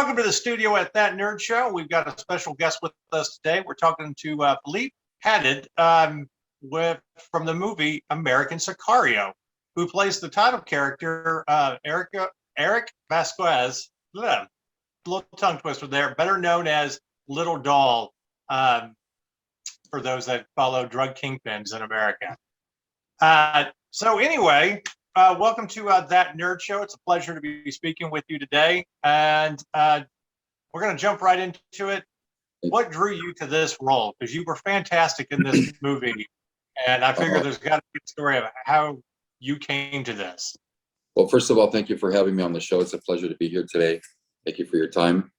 Welcome to the studio at That Nerd Show. We've got a special guest with us today. We're talking to Philippe Haddad from the movie American Sicario, who plays the title character, Eric Vasquez, little tongue twister there, better known as Little Doll, for those that follow drug kingpins in America. So anyway, welcome to That Nerd Show. It's a pleasure to be speaking with you today. And we're going to jump right into it. What drew you to this role? Because you were fantastic in this movie. And I figure there's got to be a story of how you came to this. Well, first of all, thank you for having me on the show. It's a pleasure to be here today. Thank you for your time.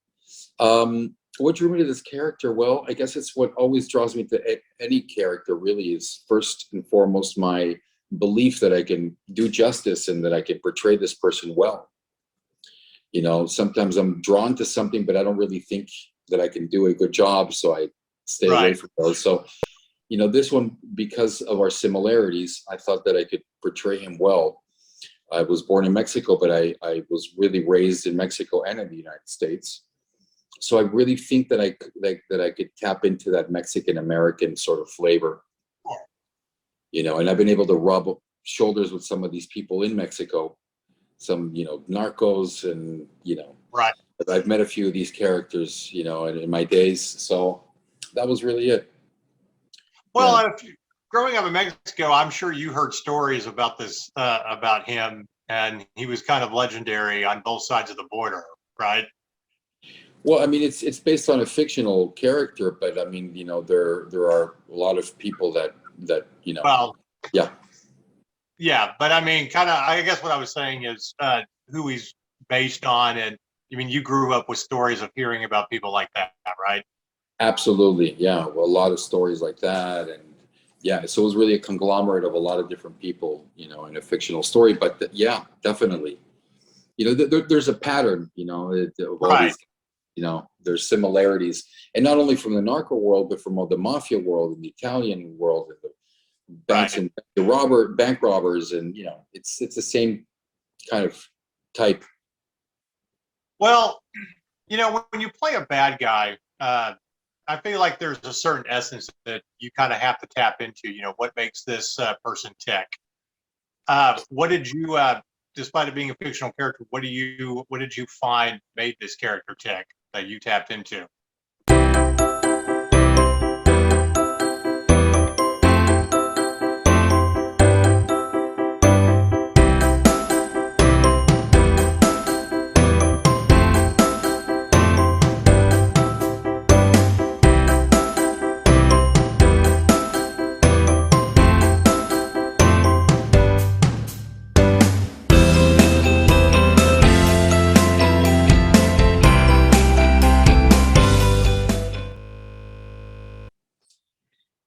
What drew me to this character? Well, I guess it's what always draws me to any character, really, is first and foremost my belief that I can do justice and that I can portray this person well. You know, sometimes I'm drawn to something, but I don't really think that I can do a good job, so I stay away from those. So, you know, this one, because of our similarities, I thought that I could portray him well. I was born in Mexico, but I was really raised in Mexico and in the United States. So I really think that I could tap into that Mexican American sort of flavor. You know, and I've been able to rub shoulders with some of these people in Mexico, some, you know, narcos, and, you know, I've met a few of these characters, you know, in my days. So that was really it. Well, growing up in Mexico, I'm sure you heard stories about this, about him, and he was kind of legendary on both sides of the border, right? Well, I mean, it's based on a fictional character, but I mean, you know, there are a lot of people that you know. Well, yeah, but I mean, kind of, I guess what I was saying is who he's based on, and I mean, you grew up with stories of hearing about people like that, right? Absolutely, yeah. Well, a lot of stories like that, and yeah, so it was really a conglomerate of a lot of different people, you know, in a fictional story. But yeah, definitely, you know, there's a pattern, you know, of all these. You know, there's similarities, and not only from the narco world, but from the mafia world and the Italian world and the banks and the bank robbers, and you know, it's the same kind of type. Well, you know, when you play a bad guy, I feel like there's a certain essence that you kind of have to tap into. You know, what makes this person tick? What did you, despite it being a fictional character, what did you find made this character tick that you tapped into?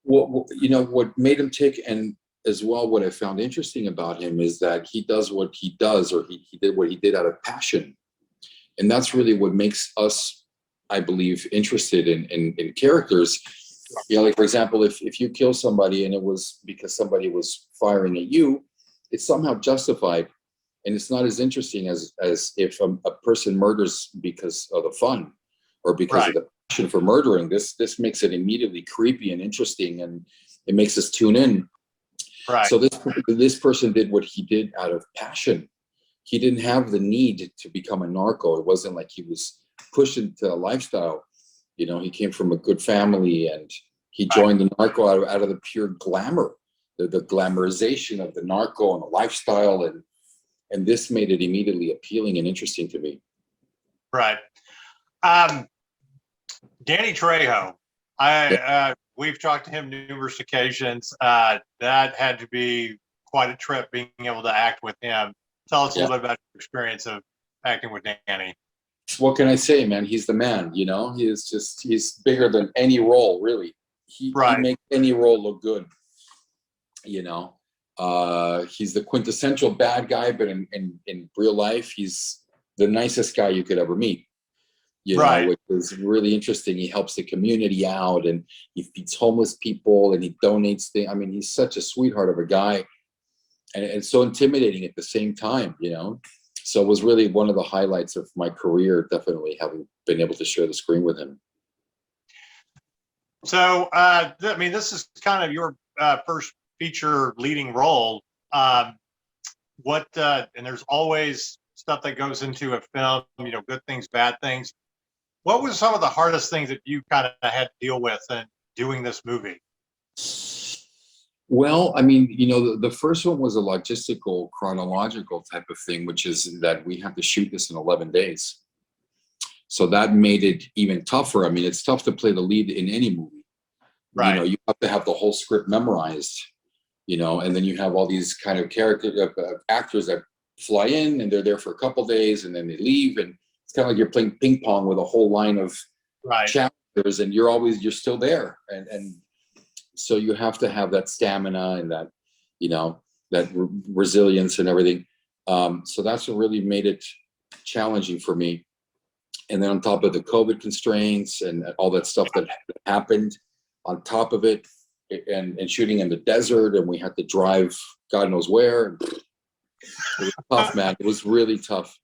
Well, you know, what made him tick, and as well, what I found interesting about him is that he does what he does, or he did what he did out of passion. And that's really what makes us, I believe, interested in characters. You know, like, for example, if you kill somebody and it was because somebody was firing at you, it's somehow justified. And it's not as interesting as if a person murders because of the fun or because of the passion for murdering. This makes it immediately creepy and interesting, and it makes us tune in. Right. So this person did what he did out of passion. He didn't have the need to become a narco. It wasn't like he was pushed into a lifestyle. You know, he came from a good family, and he joined the narco out of the pure glamour, the glamorization of the narco and the lifestyle, and this made it immediately appealing and interesting to me. Right. Danny Trejo, we've talked to him numerous occasions. That had to be quite a trip being able to act with him. Tell us a little bit about your experience of acting with Danny. What can I say, man? He's the man, you know? He's bigger than any role, really. He makes any role look good, you know? He's the quintessential bad guy, but in real life, he's the nicest guy you could ever meet. You know, which is really interesting. He helps the community out, and he feeds homeless people, and he donates things. I mean, he's such a sweetheart of a guy, and it's so intimidating at the same time, you know. So it was really one of the highlights of my career, definitely having been able to share the screen with him. So, I mean, this is kind of your first feature leading role. And there's always stuff that goes into a film, good things, bad things. What was some of the hardest things that you kind of had to deal with in doing this movie? Well, I mean, the first one was a logistical, chronological type of thing, which is that we had to shoot this in 11 days. So that made it even tougher. I mean, it's tough to play the lead in any movie. Right. You have to have the whole script memorized, and then you have all these kind of actors that fly in and they're there for a couple days and then they leave. And it's kind of like you're playing ping pong with a whole line of chapters, and you're still there. And so you have to have that stamina and that, that resilience and everything. So that's what really made it challenging for me. And then on top of the COVID constraints and all that stuff that happened on top of it, and shooting in the desert, and we had to drive God knows where. It was tough, man. It was really tough.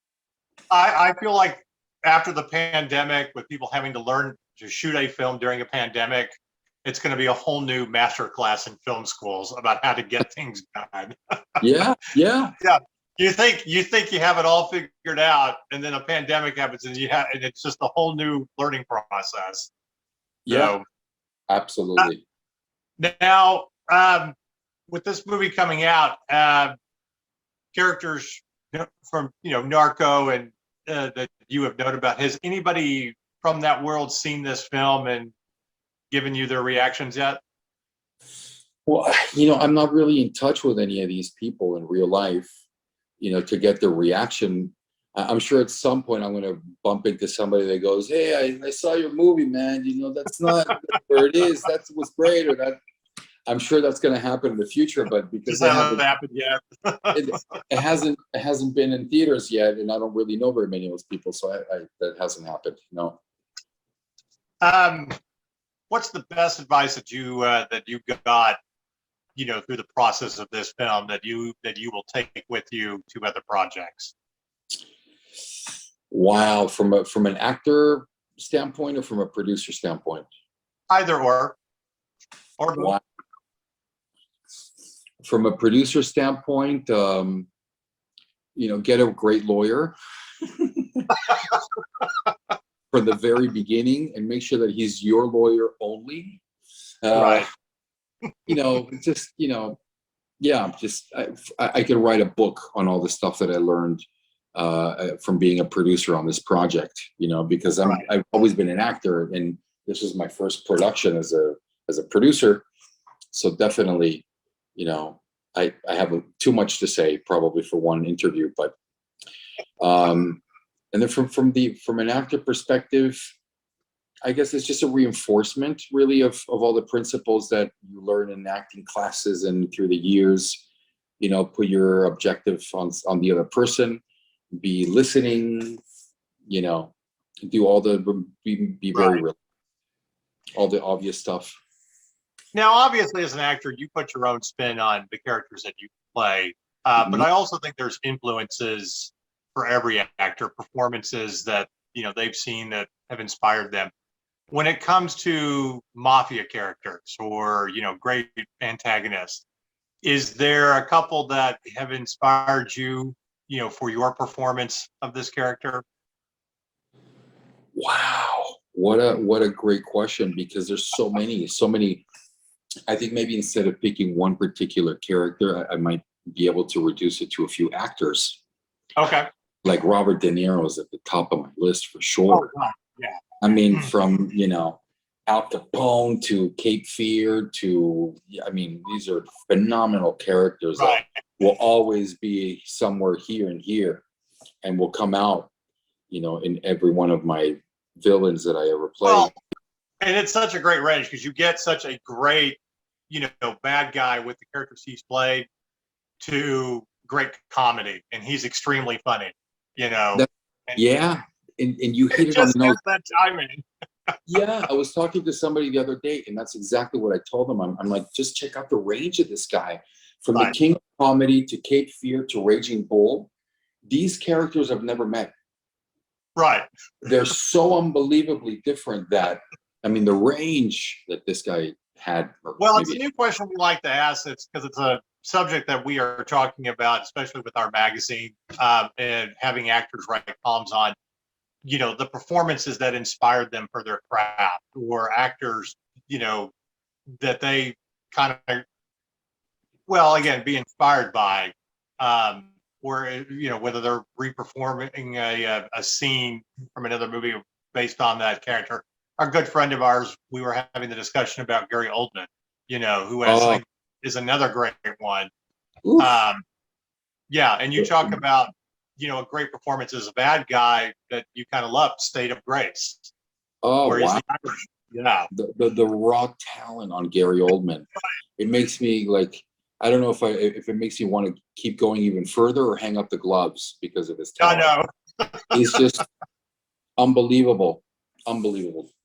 I feel like after the pandemic, with people having to learn to shoot a film during a pandemic, it's going to be a whole new master class in film schools about how to get things done. Yeah. You think you have it all figured out, and then a pandemic happens, and it's just a whole new learning process. Yeah, so, absolutely. Now, with this movie coming out, characters from Narco and that you have known about, has anybody from that world seen this film and given you their reactions yet? Well, I'm not really in touch with any of these people in real life, to get their reaction. I'm sure at some point I'm going to bump into somebody that goes, "Hey, I saw your movie, man. That's not where it is. That was great." Or that. I'm sure that's going to happen in the future, but because it hasn't happened yet, it hasn't been in theaters yet, and I don't really know very many of those people, so that hasn't happened. No. What's the best advice that you got, through the process of this film that you will take with you to other projects? Wow, from an actor standpoint or from a producer standpoint? Either or both. Wow. From a producer standpoint, get a great lawyer from the very beginning, and make sure that he's your lawyer only. Right. I could write a book on all the stuff that I learned from being a producer on this project, because I've always been an actor, and this was my first production as a producer. So definitely, I have too much to say probably for one interview, but and then from an actor perspective, I guess it's just a reinforcement really of all the principles that you learn in acting classes and through the years. Put your objective on the other person, be listening, do all the be very real, all the obvious stuff. Now, obviously, as an actor, you put your own spin on the characters that you play, but I also think there's influences for every actor, performances that they've seen that have inspired them. When it comes to mafia characters or great antagonists, is there a couple that have inspired you, for your performance of this character? Wow, what a great question, because there's so many. I think maybe instead of picking one particular character, I might be able to reduce it to a few actors. Okay. Like Robert De Niro is at the top of my list for sure. Oh, yeah. I mean, from Al Capone to Cape Fear to, these are phenomenal characters that will always be somewhere here and here, and will come out, in every one of my villains that I ever played. Well, and it's such a great range because you get such a great, bad guy with the characters he's played to great comedy, and he's extremely funny, and you hit it on the nose. That timing. Yeah, I was talking to somebody the other day, and that's exactly what I told them. I'm like, just check out the range of this guy, from the king of comedy to Cape Fear to Raging Bull. these characters I've never met. Right. They're so unbelievably different that, I mean, the range that this guy had. Well, it's a new question we like to ask. It's because it's a subject that we are talking about, especially with our magazine, and having actors write columns on, you know, the performances that inspired them for their craft, or actors, you know, that they kind of, well, again, be inspired by, or, you know, whether they're reperforming a scene from another movie based on that character. Our good friend of ours, we were having the discussion about Gary Oldman, you know, who has, is another great one. Yeah, and you talk about, you know, a great performance as a bad guy that you kind of love, State of Grace. Oh, where wow. Yeah. The raw talent on Gary Oldman. It makes me like, I don't know if it makes me want to keep going even further or hang up the gloves because of his talent. I know. He's just unbelievable,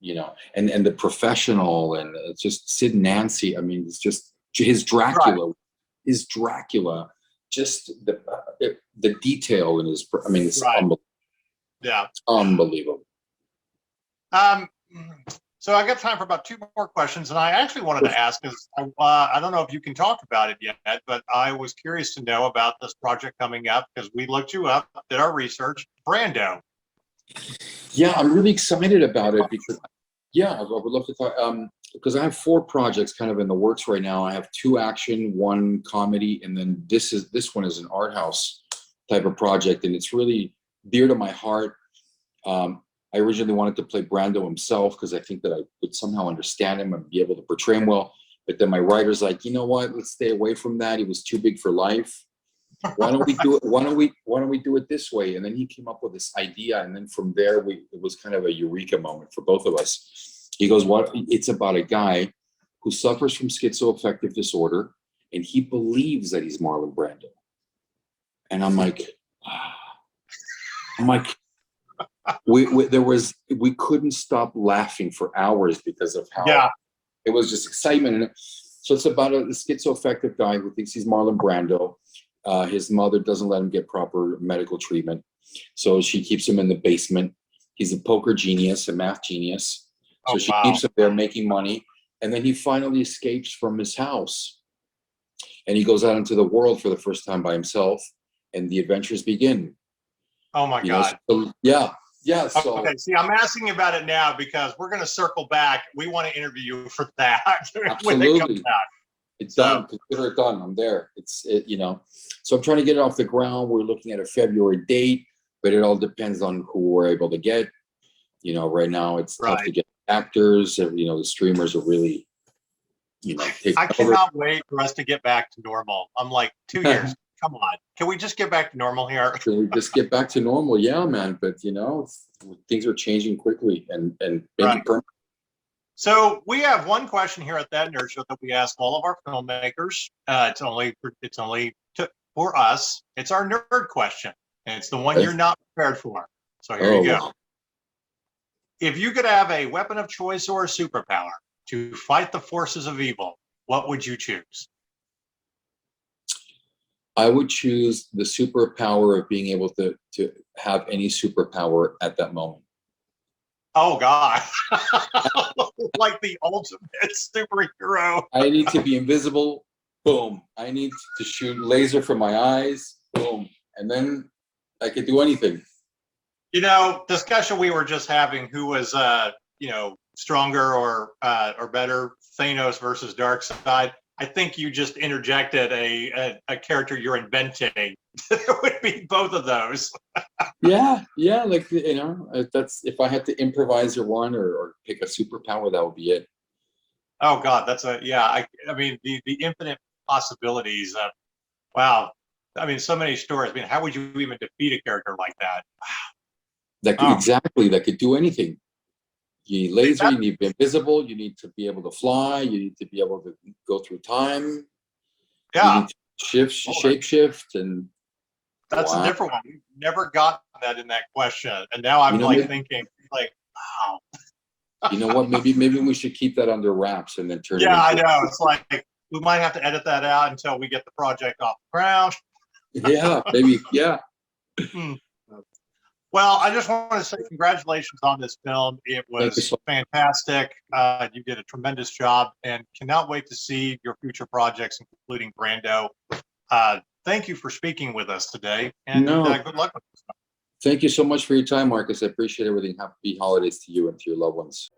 you know, and the professional, and it's just Sid and Nancy. I mean, it's just his Dracula, just the detail in his, I mean, it's unbelievable. Yeah. It's unbelievable. So I got time for about two more questions, and I actually wanted to ask, because I don't know if you can talk about it yet, but I was curious to know about this project coming up, because we looked you up, did our research, Brando. Yeah, I'm really excited about it because, yeah, I would love to talk, because I have 4 projects kind of in the works right now. I have 2 action, 1 comedy, and then this one is an art house type of project, and it's really dear to my heart. I originally wanted to play Brando himself because I think that I would somehow understand him and be able to portray him well. But then my writer's like, you know what? Let's stay away from that. He was too big for life. Why don't we do it? Why don't we do it this way? And then he came up with this idea, and then from there, it was kind of a eureka moment for both of us. He goes, "What? It's about a guy who suffers from schizoaffective disorder, and he believes that he's Marlon Brando." And I'm like, we couldn't stop laughing for hours because of how it was just excitement. And so it's about a schizoaffective guy who thinks he's Marlon Brando. His mother doesn't let him get proper medical treatment, so she keeps him in the basement. He's a poker genius, a math genius. So she keeps him there making money. And then he finally escapes from his house. And he goes out into the world for the first time by himself. And the adventures begin. Oh, my God. So, yeah. So, okay, see, I'm asking about it now because we're going to circle back. We want to interview you for that. Absolutely. When it comes back. It's done. Consider it done. I'm there. You know, so I'm trying to get it off the ground. We're looking at a February date, but it all depends on who we're able to get. You know, right now it's tough to get actors. You know, the streamers are really, you know, I cannot wait for us to get back to normal. I'm like, 2 years. Come on. Can we just get back to normal here? Can we just get back to normal? Yeah, man. But, you know, things are changing quickly and maybe permanently. So we have one question here at That Nerd Show that we ask all of our filmmakers. It's only for us. It's our nerd question, and it's the one you're not prepared for. So here you go. Wow. If you could have a weapon of choice or a superpower to fight the forces of evil, what would you choose? I would choose the superpower of being able to have any superpower at that moment. Oh, God. Like the ultimate superhero. I need to be invisible. Boom. I need to shoot laser from my eyes. Boom. And then I could do anything. You know, discussion we were just having, who was, you know, stronger or better, Thanos versus Darkseid. I think you just interjected a character you're inventing. It would be both of those. yeah, like, you know, that's, if I had to improvise one or pick a superpower, that would be it. Oh, God, that's I mean, the infinite possibilities of, wow. I mean, so many stories. I mean, how would you even defeat a character like that? Wow. Exactly, that could do anything. You need laser, you need to be invisible, you need to be able to fly, you need to be able to go through time. Yeah. You need to shape shift, and that's a different one. We've never gotten that in that question. And now I'm thinking, like, wow. You know what? Maybe we should keep that under wraps and then turn it into. I know. It's like we might have to edit that out until we get the project off the ground. Yeah, maybe. Yeah. Hmm. Well, I just want to say congratulations on this film. It Thank you was so fantastic. You did a tremendous job, and cannot wait to see your future projects, including Brando. Thank you for speaking with us today, and No, good luck with this. thank you so much for your time, Marcus. I appreciate everything. Happy holidays to you and to your loved ones.